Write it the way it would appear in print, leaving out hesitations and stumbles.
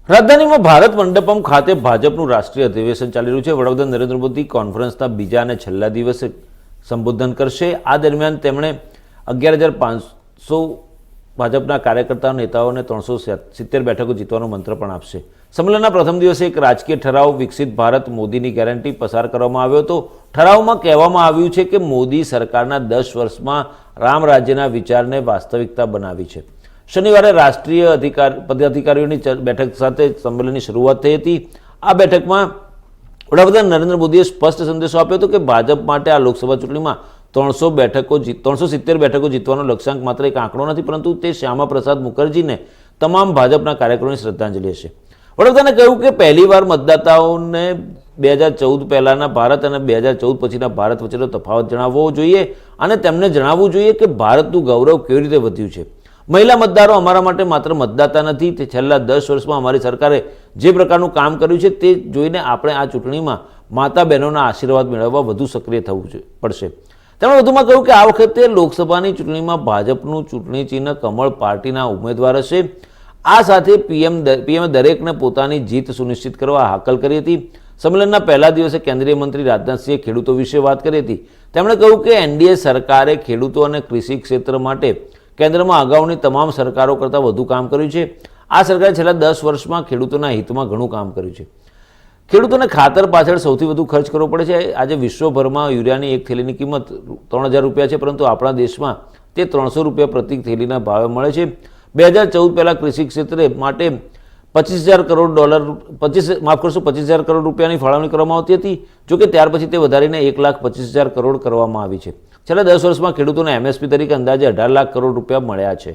રાજધાનીમાં ભારત મંડપમ ખાતે ભાજપનું રાષ્ટ્રીય અધિવેશન ચાલી રહ્યું છે। વડાપ્રધાન નરેન્દ્ર મોદી કોન્ફરન્સના બીજા અને છેલ્લા દિવસે સંબોધન કરશે। આ દરમિયાન તેમણે 11,500 ભાજપના કાર્યકર્તાઓ નેતાઓને 370 બેઠકો જીતવાનો મંત્ર પણ આપશે। સંમેલનના પ્રથમ દિવસે એક રાજકીય ઠરાવ વિકસિત ભારત મોદીની ગેરંટી પસાર કરવામાં આવ્યો હતો। ઠરાવમાં કહેવામાં આવ્યું છે કે મોદી સરકારના 10 વર્ષમાં રામ રાજ્યના વિચારને વાસ્તવિકતા બનાવી છે। શનિવારે રાષ્ટ્રીય પદાધિકારીઓની બેઠક સાથે સંમેલનની શરૂઆત થઈ હતી। આ બેઠકમાં વડાપ્રધાન નરેન્દ્ર મોદીએ સ્પષ્ટ સંદેશો આપ્યો હતો કે ભાજપ માટે આ લોકસભા ચૂંટણીમાં 370 બેઠકો જીતવાનો લક્ષ્યાંક માત્ર એક આંકડો નથી, પરંતુ તે શ્યામા પ્રસાદ મુખર્જીને તમામ ભાજપના કાર્યકરોની શ્રદ્ધાંજલિ હશે। વડાપ્રધાને કહ્યું કે પહેલીવાર મતદાતાઓને 2014 પહેલાંના ભારત અને 2014 પછીના ભારત વચ્ચેનો તફાવત જણાવવો જોઈએ અને તેમને જણાવવું જોઈએ કે ભારતનું ગૌરવ કેવી રીતે વધ્યું છે। મહિલા મતદારો અમારા માટે માત્ર મતદાતા નથી, તે છેલ્લા 10 વર્ષમાં અમારી સરકારે જે પ્રકારનું કામ કર્યું છે તે જોઈને આપણે આ ચૂંટણીમાં માતા બહેનોના આશીર્વાદ મેળવવા વધુ સક્રિય થવું પડશે। તેમણે વધુમાં કહ્યું કે આ વખતે લોકસભાની ચૂંટણીમાં ભાજપનું ચૂંટણી ચિહ્ન કમળ પાર્ટીના ઉમેદવાર હશે। આ સાથે પીએમએ દરેકને પોતાની જીત સુનિશ્ચિત કરવા હાકલ કરી હતી। સંમેલનના પહેલા દિવસે કેન્દ્રીય મંત્રી રાજનાથસિંહે ખેડૂતો વિશે વાત કરી હતી। તેમણે કહ્યું કે એનડીએ સરકારે ખેડૂતો અને કૃષિ ક્ષેત્ર માટે કેન્દ્રમાં અગાઉની તમામ સરકારો કરતાં વધુ કામ કર્યું છે। આ સરકારે છેલ્લા 10 વર્ષમાં ખેડૂતોના હિતમાં ઘણું કામ કર્યું છે। ખેડૂતોને ખાતર પાછળ સૌથી વધુ ખર્ચ કરવો પડે છે। આજે વિશ્વભરમાં યુરિયાની એક થેલીની કિંમત 3,000 રૂપિયા છે, પરંતુ આપણા દેશમાં તે 300 રૂપિયા પ્રતિ થેલીના ભાવે મળે છે। 2014 પહેલાં કૃષિ ક્ષેત્રે માટે $25,000 કરોડ રૂપિયાની ફાળવણી કરવામાં આવતી હતી, જોકે ત્યાર પછી તે વધારીને 1,25,000 કરોડ કરવામાં આવી છે। છેલ્લા 10 વર્ષમાં ખેડૂતોને એમએસપી તરીકે અંદાજે 18 લાખ કરોડ રૂપિયા મળ્યા છે।